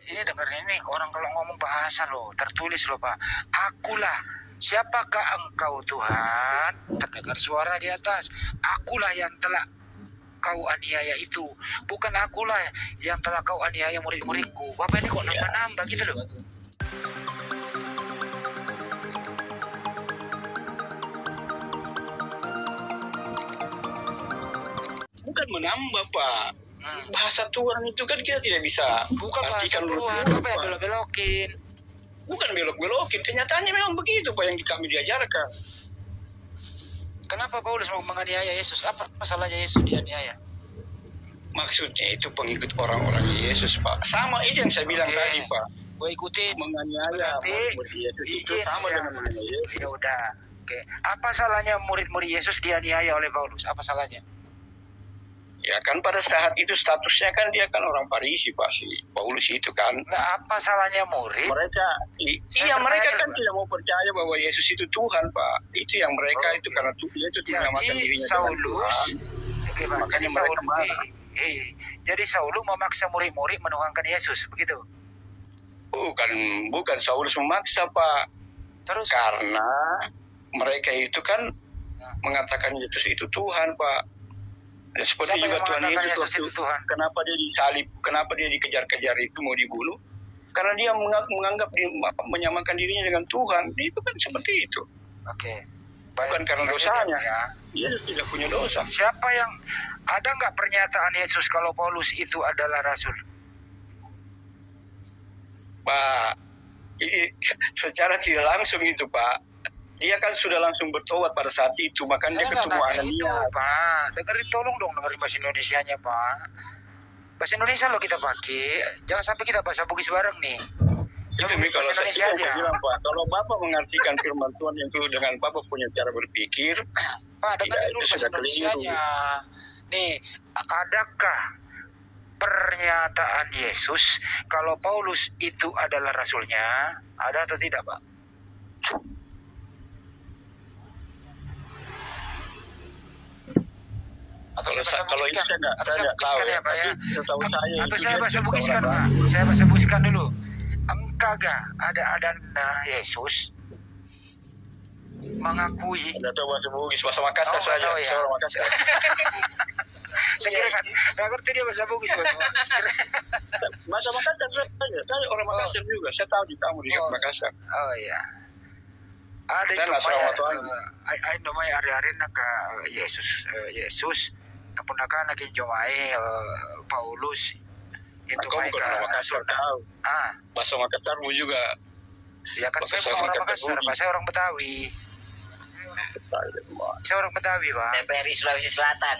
Ini dengerin ini orang kalau ngomong bahasa loh, tertulis loh Pak. Akulah, siapakah engkau Tuhan? Terdengar suara di atas. Akulah yang telah kau aniaya itu. Bukan akulah yang telah kau aniaya murid-muridku. Bapak ini kok nambah-nambah gitu loh. Bukan menambah Pak. Bahasa Tuhan itu kan kita tidak bisa bukan bahasa Tuhan, apa yang belok-belokin. Bukan belok-belokin, kenyataannya memang begitu Pak yang kami diajarkan. Kenapa Paulus mau menganiaya Yesus? Apa masalahnya Yesus dianiaya? Maksudnya itu pengikut orang-orang Yesus Pak. Sama itu yang saya bilang tadi Pak. Gue ikutin. Menganiaya murid Yesus itu sama dengan menganiaya Yesus. Ya udah. Oke. Apa salahnya murid-murid Yesus dianiaya oleh Paulus? Apa salahnya? Ya kan pada saat itu statusnya kan dia kan orang Farisi Pak, si Paulus itu kan. Nah, apa salahnya murid? Mereka kan tidak mau percaya bahwa Yesus itu Tuhan Pak. Itu yang mereka itu karena Yesus menyamakan dirinya Saulus, dengan Tuhan. Makanya mereka marah. Jadi Saulus memaksa murid-murid menuhankan Yesus, begitu? Bukan Saulus memaksa Pak. Terus? Karena mereka itu kan mengatakan Yesus itu Tuhan Pak. Ya, seperti siapa juga Tuhan Yesus itu Tuhan? Kenapa dia disalib? Kenapa dia dikejar-kejar itu mau dibunuh? Karena dia menganggap menyamakan dirinya dengan Tuhan. Itu kan seperti itu. Oke. Bukan karena dosanya. Yesus tidak punya dosa. Siapa yang ada nggak pernyataan Yesus kalau Paulus itu adalah rasul? Pak, ini secara tidak langsung itu Pak. Dia kan sudah langsung bertobat pada saat itu, makanya dia ketemu Anania. Pak, tolong dong dengerin bahasa Indonesianya Pak. Bahasa Indonesia lo kita pakai, jangan sampai kita bahasa Bugis bareng nih. Itu nih kalau saya bilang Pak, kalau Bapak mengartikan firman Tuhan itu dengan Bapak punya cara berpikir, Pak, dengerin dulu bahasa Indonesianya. Nih, adakah pernyataan Yesus kalau Paulus itu adalah rasulnya? Ada atau tidak Pak? Kalau itu saya nggak tahu ya Pak ya. Atau saya bahasa Bugiskan Pak. Saya bahasa Bugiskan dulu. Engkagah ada Yesus mengakui? Tidak tahu bahasa Bugis, bahasa Makassar saja. Ya. Saya orang Makassar. Saya kira kan nggak ngerti dia bahasa Bugis Pak. Bahasa Makassar saja. Saya orang Makassar juga. Saya tahu di kamu di Makassar. Oh iya. Ada saya nggak sama Tuhan. Ay namanya hari-hari nak Yesus. Napunaka naging jomai Paulus itu kau bukan orang Makassar tahu. Bahasa Makassarmu juga. Ya kan saya bukan orang Makassar, saya orang Betawi. Saya orang Betawi Pak. TPRI Sulawesi Selatan.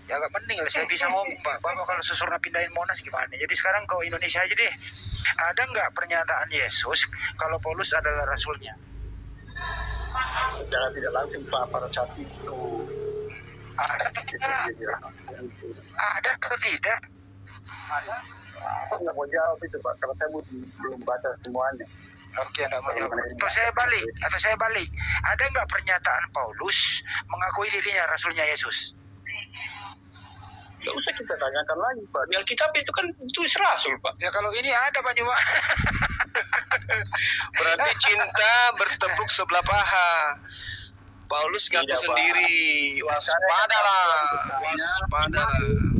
Ya agak penting lah saya bisa ngomong Pak. Bapak kalau susurna pindahin Monas gimana? Jadi sekarang kau Indonesia aja deh. Ada nggak pernyataan Yesus kalau Paulus adalah rasulnya? Secara tidak langsung Pak pada saat itu. Ada atau tidak? Ada atau tidak? Ada. Aku nggak mau jawab itu Pak, karena saya belum baca semuanya. Oke, enggak mau jawab. Atau saya balik. Ada nggak pernyataan Paulus mengakui dirinya rasulnya Yesus? Nggak usah kita tanyakan lagi Pak. Di Alkitab itu kan tulis rasul Pak. Ya kalau ini ada Pak cuma. Berarti cinta bertepuk sebelah paha. Paulus ngaku sendiri, waspadalah.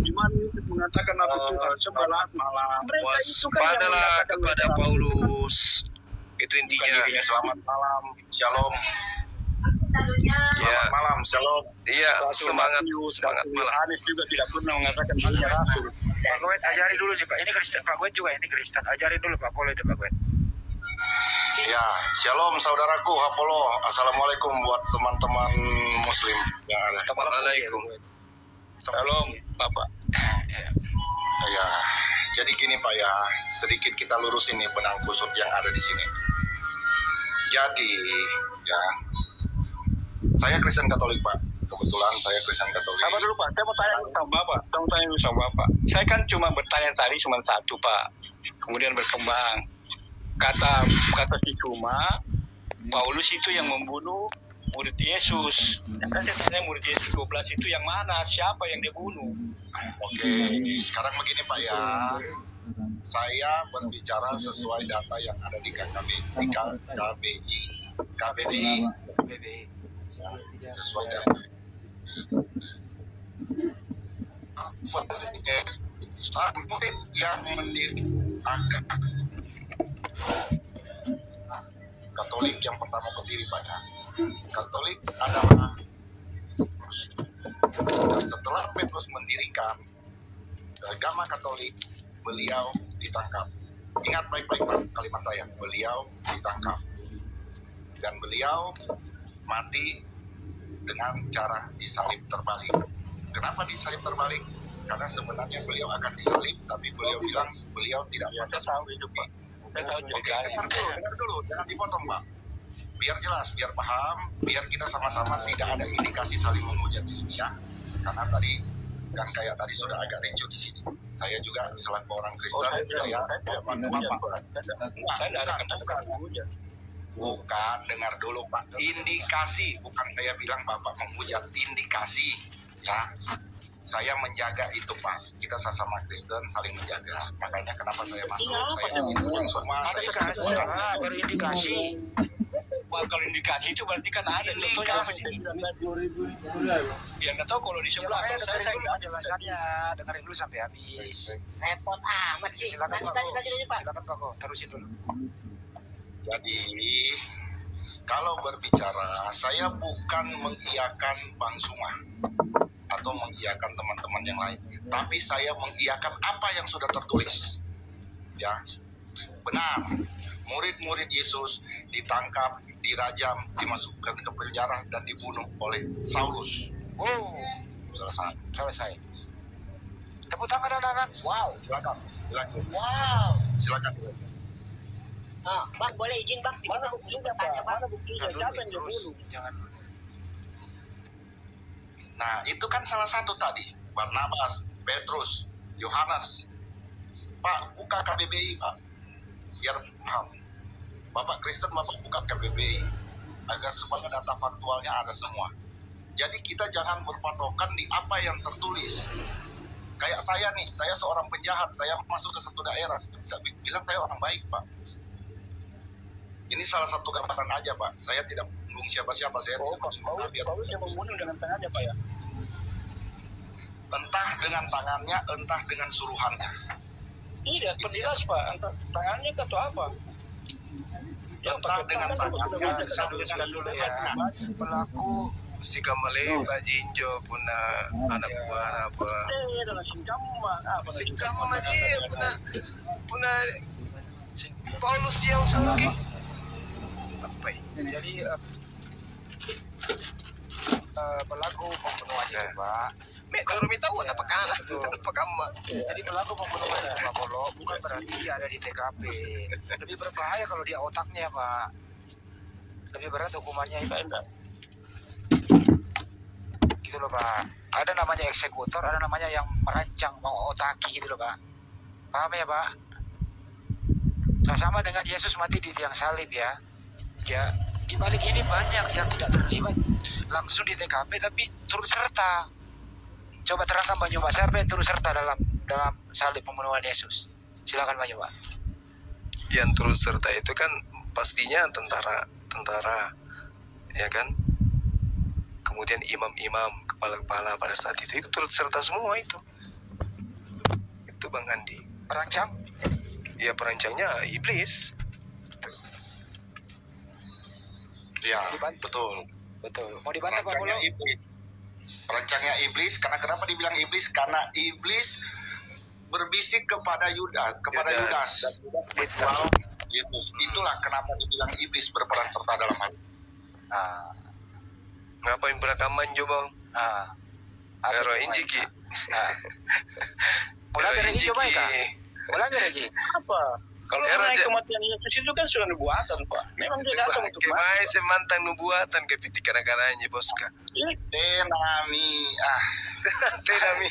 Gimana itu mengatakan aku Tuhan sebelah malam. Waspadalah kepada Paulus. Itu intinya. Selamat malam, shalom. Selamat malam, shalom. Iya, semangat malam. Yohanes juga tidak pernah mengatakan dirinya rasul. Pak Goet ajari dulu nih Pak. Ini Kristen, Pak Goet juga ini Kristen. Ajarin dulu Pak, boleh deh Pak Goet. Ya, shalom saudaraku, Apollo. Assalamualaikum buat teman-teman muslim yang ada. Assalamualaikum. Shalom, Bapak. Ya, jadi gini Pak ya, sedikit kita lurusin nih benang kusut yang ada di sini. Jadi, ya, saya Kristen Katolik Pak. Kebetulan saya Kristen Katolik. Apa dulu Pak? Saya mau tanya sama Bapak. Saya kan cuma bertanya tadi cuma satu Pak. Kemudian berkembang. Kata si Cuma, Paulus itu yang membunuh murid Yesus. Kan saya tanya murid Yesus 12 itu yang mana? Siapa yang dia bunuh? Oke, sekarang begini Pak ya. Saya berbicara sesuai data yang ada di KBBI, sesuai data. Murid yang mendirikan Katolik yang pertama berdiri pada Katolik adalah Petrus. Dan setelah Petrus mendirikan agama Katolik, beliau ditangkap. Ingat baik-baik Pak kalimat saya, beliau ditangkap dan beliau mati dengan cara disalib terbalik. Kenapa disalib terbalik? Karena sebenarnya beliau akan disalib, tapi beliau bilang beliau tidak pantas hidup Pak. Oke, dengar dulu, jangan dipotong Pak. Biar jelas, biar paham, biar kita sama-sama tidak ada indikasi saling menghujat di sini ya. Karena tadi kan kayak tadi sudah agak ricu di sini. Saya juga selaku orang Kristen, saya bantu Bapak. Saya tidak ada kata menghujat. Bukan, dengar dulu Pak. Indikasi, bukan saya bilang Bapak menghujat, indikasi ya. Saya menjaga itu Pak. Kita sama-sama Kristen saling menjaga. Makanya kenapa saya masuk, saya ingin pulang semua. Ada indikasi, baru indikasi. Wah, kalau indikasi itu berarti kan ada. Indikasi. Ya nggak tahu kalau di sebelah. Makanya Saya dengerin dulu nggak penjelasannya, dengerin dulu sampai habis. Repot amat sih. Silakan Pak. Lanjut Pak. Silakan Pak, terusin dulu. Jadi kalau berbicara, saya bukan mengiyakan Bang Suma atau mengiyakan teman-teman yang lain, tapi saya mengiyakan apa yang sudah tertulis. Ya, benar. Murid-murid Yesus ditangkap, dirajam, dimasukkan ke penjara dan dibunuh oleh Saulus. Oh, selesai. Tepuk tangan anak-anak. Wow, silakan. Wow. Silakan. Bang boleh izin Bang sedikit bukti tanya Bang. Siapa yang dibunuh? Jangan. Nah, itu kan salah satu tadi. Barnabas, Petrus, Yohanes. Pak, buka KBBI, Pak. Biar paham. Bapak Kristen, Bapak buka KBBI. Agar supaya data faktualnya ada semua. Jadi kita jangan berpatokan di apa yang tertulis. Kayak saya nih, saya seorang penjahat. Saya masuk ke satu daerah. Saya bilang saya orang baik, Pak. Ini salah satu gambaran aja, Pak. Saya tidak membunuh siapa-siapa. Saya tidak membunuh Nabi. Paulus yang membunuh dengan tangannya, Pak ya? Entah dengan tangannya, entah dengan suruhannya. Tidak, penjelas Pak. Entah tangannya atau apa? Entah dengan tangannya, Saya tuliskan dulu ya. Pelaku si kamale bajinjo puna anak buah apa singkama dia puna Paulus yang sangat apa ini? Jadi pelaku pembunuhan itu Pak. Kalau minta tahu apa kalah apa kamu? Jadi pelaku pembunuhan itu Pak Polo bukan berarti dia ada di TKP. Lebih berbahaya kalau dia otaknya Pak. Lebih berat hukumannya itu. Gitu loh Pak. Ada namanya eksekutor, ada namanya yang merancang mengotaki gitu loh Pak. Paham ya Pak? Nah sama dengan Yesus mati di tiang salib ya. Ya di balik ini banyak yang tidak terlibat langsung di TKP tapi turut serta. Coba terangkan Pak Nyoba, siapa yang turut serta dalam salib pembunuhan Yesus? Silakan Pak Nyoba. Yang turut serta itu kan pastinya tentara ya kan, kemudian imam-imam, kepala-kepala pada saat itu turut serta semua itu Bang Andi. Perancang? Ya perancangnya iblis. Ya, betul. Mau dibantah Pak Polo? Perancangnya iblis. Karena kenapa dibilang iblis? Karena iblis berbisik kepada Yudas. Dan Yesus. Itulah kenapa dibilang iblis berperan serta dalam hal ini. Ngapain perekaman coba? Ero injiki. Mulai dari ini coba ya. Mulai dari ini. Apa? Kalau mengenai kematian Yesus itu kan sudah nubuatan Pak. Memang dia datang untuk mati. Kemai semantang nubuatan kepitik kadang-kadangnya boska. Tenami. Tenami.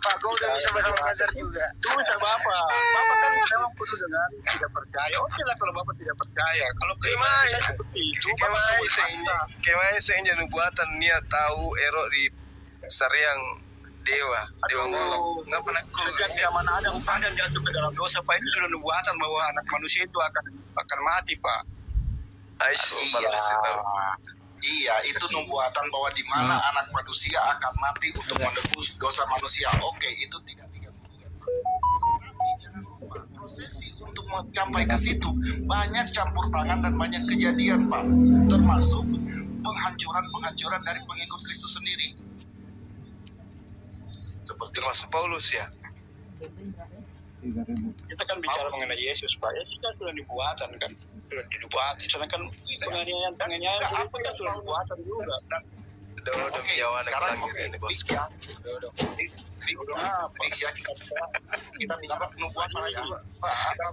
Pak Go udah bisa bahasa Makassar juga. Itu bisa Bapak. Bapak kan memang penuh dengan tidak percaya. Oke lah kalau Bapak tidak percaya. Kalau keimanan saya seperti itu. Kemai senja nubuatan niat tahu erok di Saryang dewa Molok. Nggak pernah Sejak zaman Adam jatuh ke dalam dosa, Pak, itu sudah nubuatan bahwa anak manusia itu akan mati, Pak. Iya, itu nubuatan bahwa di mana anak manusia akan mati untuk menebus dosa manusia. Oke, itu tidak diganggu. Tapi jangan lupa prosesi untuk mencapai ke situ banyak campur tangan dan banyak kejadian, Pak. Termasuk penghancuran dari pengikut Kristus sendiri. Seperti termasuk Paulus ya. Kita kan bicara mengenai Yesus, Pak. Yesus kan sudah dibuatan kan. Sudah dibuat. Soalnya kan penganiayaan itu kan sudah dibuatan juga. Sekarang ini bosku. Kita bicara nubuatan juga. Pak, kita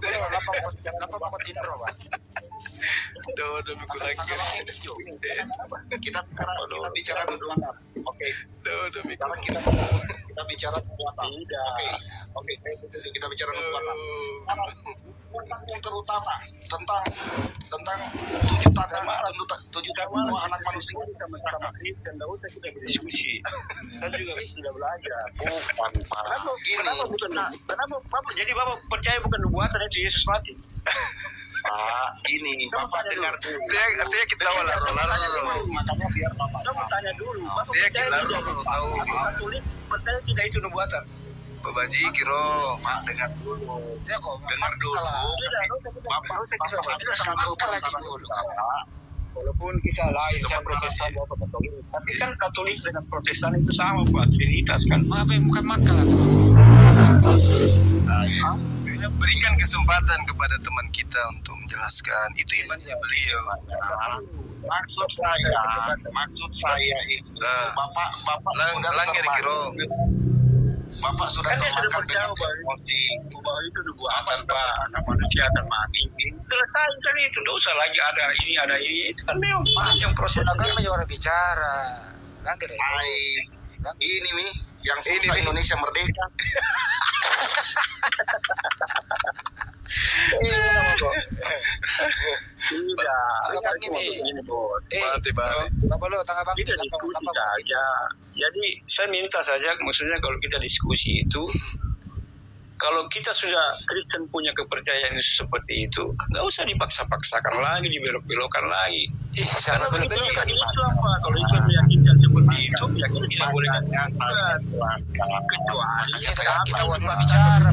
bicara nubuatan. Oke. Sekarang kita bicara nubuatan. Oke. Kita bicara nubuatan. Tentang yang terutama tentang 7 tanda anak manusia Sama Kristen, tidak usah kita berdiskusi. Saya juga sudah belajar. bukan Pak. Kenapa jadi Bapak percaya bukan nubuatan itu Yesus mati? Pak, gini, Bapak dengar dulu. Artinya kita Makanya biar Bapak Kamu tanya dulu. Bapak Dia percaya kira tidak? tahu. Katolik percaya tidak itu nubuatan? Babaji kiro. Pak dengar dulu. Dengar dulu. Walaupun kita lain kan Protestan, Bapak Katolik, tapi kan Katolik dengan Protestan itu sama, Pak, Trinitas kan. Apa yang bukan makal atau? Berikan kesempatan kepada teman kita untuk menjelaskan itu imannya beliau. Maksud saya itu Bapak langgar kiro. Bapak sudah Kan dia sudah termakan percaya dengan emosi. bahwa itu nubuatan, Pak, anak manusia akan mati. Selesai kan itu, tidak usah lagi ada ini. Itu kan memang panjang proses. Kan orang bicara. Langgar ya. Ini Mi, yang susah Indonesia merdeka. Mati balik. Bapak lo tanggal bang. Kita diskusi saja. Jadi saya minta saja, maksudnya kalau kita diskusi itu, kalau kita sudah Kristen punya kepercayaan seperti itu, nggak usah dipaksa-paksakan lagi, dibelok-belokkan lagi. Karena begitu kan itu apa? Kalau itu meyakinkan seperti itu, ya kita tidak boleh katakan. Kecuali kita bicara,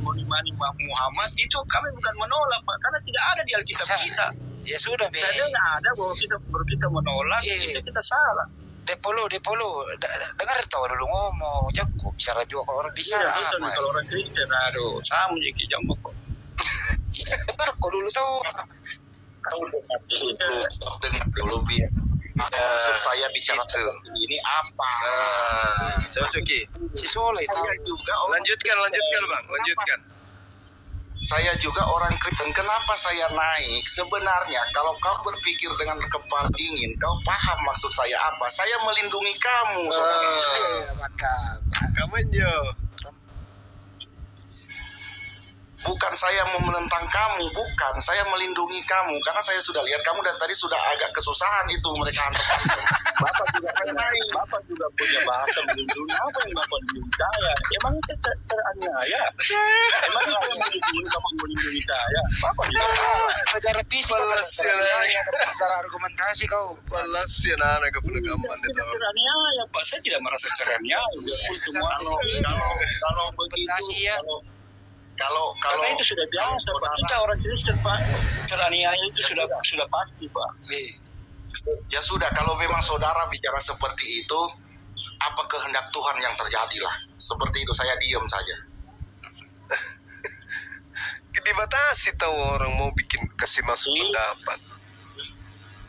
mengimani Muhammad itu kami bukan menolak, Pak, karena tidak ada di Alkitab kita. Ya sudah, Be. Tidak ada bahwa kita menolak, itu kita salah. Depolo, dengar tahu dulu ngomong, jago bicara juga kalau orang bicara apa? Kalau orang Kristen, aduh, sama jadi jamu kok. Dengar kok dulu tahu. Kau dengar dulu biar. Maksud saya bicara ini apa? Coki. Si Soleh tahu. Lanjutkan bang, lanjutkan. Saya juga orang Kristen. Kenapa saya naik? Sebenarnya kalau kau berpikir dengan kepala dingin, kau paham maksud saya apa? Saya melindungi kamu, saudara. Kamu jo. Bukan saya mau menentang kamu, bukan. Saya melindungi kamu karena saya sudah lihat kamu dari tadi sudah agak kesusahan itu mereka hantam. Bapak juga punya bahasa melindungi. Apa yang Bapak melindungi saya? Emang itu teraniaya? Emang itu yang melindungi saya? Bapak juga secara fisik, secara argumentasi kau. Balas ya nana kepenegaman itu. Teraniaya, Pak. Saya tidak merasa teraniaya. Kalau begitu, Kalau itu sudah biasa, Pak. Kita orang Kristen, Pak. Teraniaya itu sudah pasti, Pak. Ya sudah, kalau memang saudara bicara seperti itu, apa kehendak Tuhan yang terjadilah. Seperti itu, saya diam saja. Dibatasi tahu orang mau bikin kasih masuk pendapat.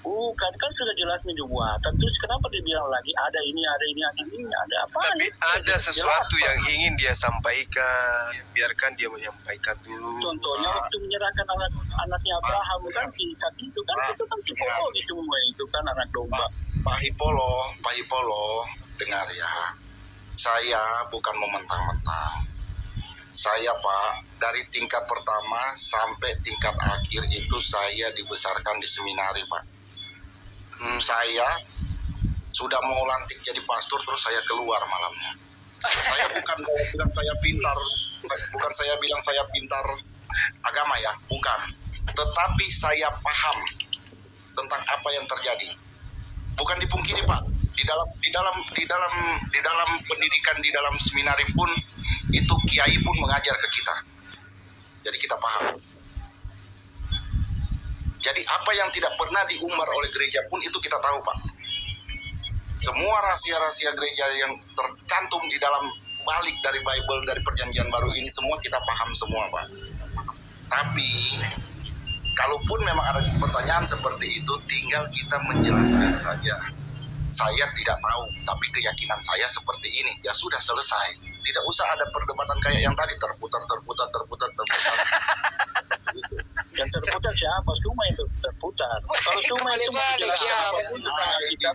Bukan, kan sudah jelas nubuatan. Terus kenapa dia bilang lagi ada ini, ada apa? Tapi ada sesuatu yang ingin dia sampaikan. Biarkan dia menyampaikan dulu. Contohnya waktu menyerahkan anaknya Abraham kan singkat itu kan tipologi semua itu kan anak domba. Pak Hipolo, dengar ya. Saya bukan mementang-mentang. Saya Pak, dari tingkat pertama sampai tingkat akhir itu saya dibesarkan di seminari Pak. Saya sudah mau lantik jadi pastor terus saya keluar malamnya. Saya bilang saya pintar, bukan saya bilang saya pintar agama ya, bukan. Tetapi saya paham tentang apa yang terjadi. Bukan dipungkiri Pak, di dalam pendidikan, di dalam seminari pun itu kiai pun mengajar ke kita. Jadi kita paham. Jadi apa yang tidak pernah diumbar oleh gereja pun itu kita tahu Pak. Semua rahasia-rahasia gereja yang tercantum di dalam balik dari Bible, dari perjanjian baru ini semua kita paham semua Pak. Tapi kalaupun memang ada pertanyaan seperti itu, tinggal kita menjelaskan saja. Saya tidak tahu, tapi keyakinan saya seperti ini. Ya sudah selesai. Tidak usah ada perdebatan kayak yang tadi terputar. Yang terputar siapa? Cuma itu terputar. Kalau cuma itu menjelaskan apapun tentang Alkitab,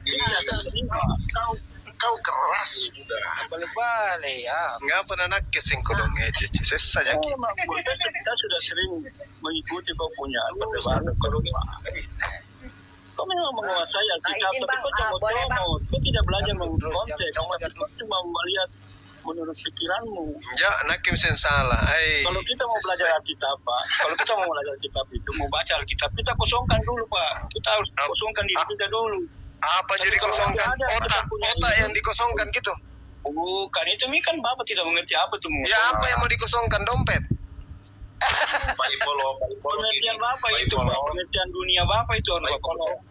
Kau keras sudah. Balik-balik ya. Nggak pernah nak kesing kodong saya saja. memang kita sudah sering mengikuti kau punya perdebatan. Kau memang menguasai Alkitab, izin, tapi Bang. kau Boleh, Bang. kau tidak belajar Terus, mengkonteks, kamu tapi kau cuma melihat menurut pikiranmu. Ya, nak sen salah. Kalau kita mau belajar Alkitab, Pak, kalau kita mau belajar Alkitab itu, mau baca Alkitab, kita kosongkan dulu, Pak. Kita harus kosongkan diri kita dulu. Apa Tapi jadi kalau kosongkan? ada, kita Otak punya yang ini. dikosongkan gitu. Bukan, itu kan Bapak tidak mengerti apa itu. Ya apa yang mau dikosongkan? Dompet. Pak Ipolo Pengertian Bapak Pak itu, Ipolo. Pak. Pengertian dunia Bapak itu harus Pak Bapak.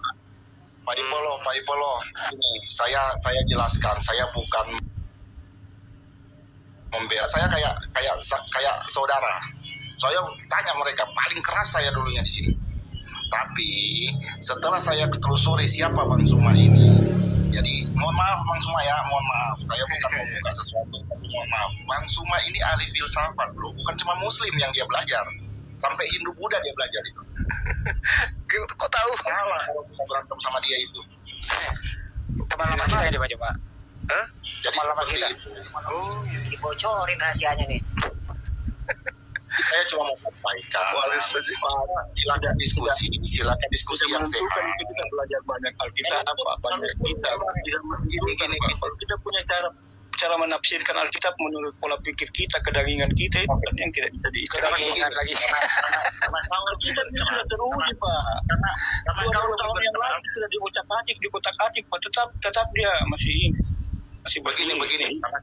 Pak Ipolo, ini saya jelaskan, saya bukan membela, saya kayak saudara. Saya tanya mereka, paling keras saya dulunya di sini. Tapi setelah saya telusuri siapa Bang Zuma ini, jadi mohon maaf Bang Zuma ya, mohon maaf, saya bukan mau buka sesuatu, tapi mohon maaf. Bang Zuma ini ahli filsafat bro, bukan cuma Muslim yang dia belajar, sampai Hindu Buddha dia belajar itu. Kok tahu? Salah kalau bisa berantem sama dia itu. Teman lama kita ini Pak coba. Hah? Jadi Teman lama seperti kita. itu. Dibocorin rahasianya nih. Saya cuma mau sampaikan. Silakan diskusi yang Kita sehat. kita belajar banyak Alkitab, banyak kita Gini. Kalau kita punya cara menafsirkan Alkitab menurut pola pikir kita, kedagingan kita itu kan yang tidak bisa diikat. Ingat lagi. Kalau kita sudah teruji Pak. Karena 20 tahun yang lalu sudah dikotak-atik, Pak, tetap dia masih Begini. Karena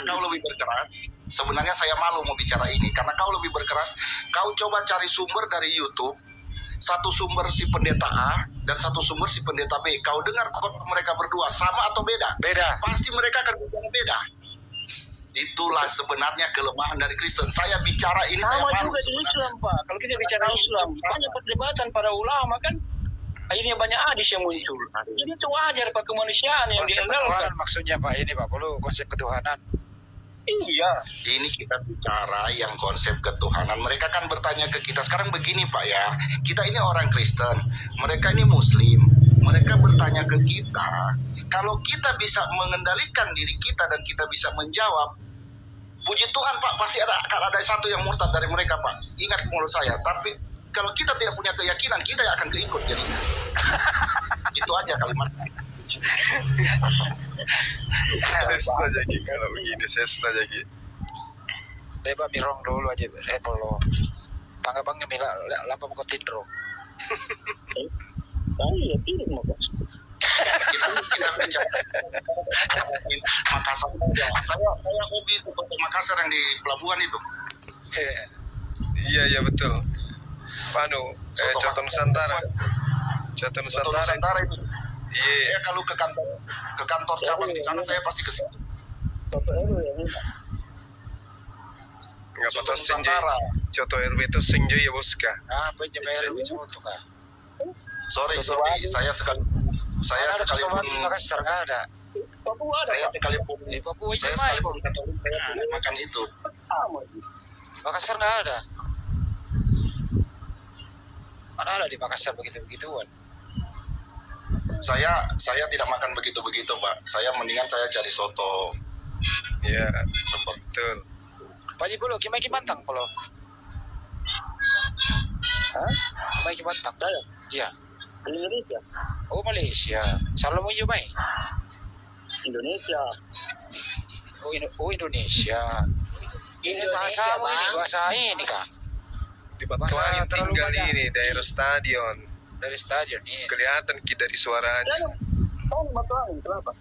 kau lebih berkeras. Sebenarnya saya malu mau bicara ini. Karena kau lebih berkeras. Kau coba cari sumber dari YouTube. Satu sumber si pendeta A dan satu sumber si pendeta B. Kau dengar khotbah mereka berdua sama atau beda? Beda. Pasti mereka akan bicara beda. Itulah sebenarnya kelemahan dari Kristen. Saya bicara ini saya sama malu juga di sebenarnya. Islam Pak. Kalau kita bicara Islam, banyak perdebatan para ulama kan. Akhirnya banyak hadis yang muncul. Jadi itu wajar Pak, kemanusiaan yang Konsep diandalkan. ketuhanan maksudnya Pak ini Pak perlu konsep ketuhanan. Iya. Ini kita bicara yang konsep ketuhanan. Mereka kan bertanya ke kita. Sekarang begini Pak ya. Kita ini orang Kristen. Mereka ini Muslim. Mereka bertanya ke kita. Kalau kita bisa mengendalikan diri kita dan kita bisa menjawab. Puji Tuhan Pak. Pasti akan ada satu yang murtad dari mereka Pak. Ingat mulut saya. Tapi kalau kita tidak punya keyakinan, kita yang akan keikut jadinya. Itu aja kalimatnya. Ses saja Ki, kalau begini ses saja Ki. Leba mirong dulu aja polo. Tangga bangnya mila lapa mau tindro. Iya, tidak mau. Kita bicara Makassar. Saya hobi itu Kota Makassar yang di pelabuhan itu. Iya betul. Panu, Coto Nusantara. Coto Nusantara. itu. Iya. Saya kalau ke kantor cabang di sana saya pasti ke sini. Nggak Coto patut senjai. Nusantara. Coto RW itu senjai ya boska. Apa nyampe itu tuh kah? Sorry, saya sekalipun Makassar nggak ada. saya sekalipun Papua saya Jamai. sekalipun Katolik saya tidak makan itu. Makassar nggak ada. Mana ada di Makassar begitu-begituan. Saya tidak makan begitu-begitu, Pak. Saya mendingan saya cari soto. Iya, Seperti betul. Pak Ji Polo, Kimai Kimantang Polo. Kimai Kimantang. Iya. Indonesia. Oh Malaysia. Salam mo Jumai. Indonesia. Oh, Indonesia. Ini Indonesia, bahasa Bang. ini, bahasa ini kak. Di Batuangin terlalu tinggal banyak. ini daerah stadion. Dari stadion ini. Kelihatan dari suaranya. Tahu Batuangin kenapa?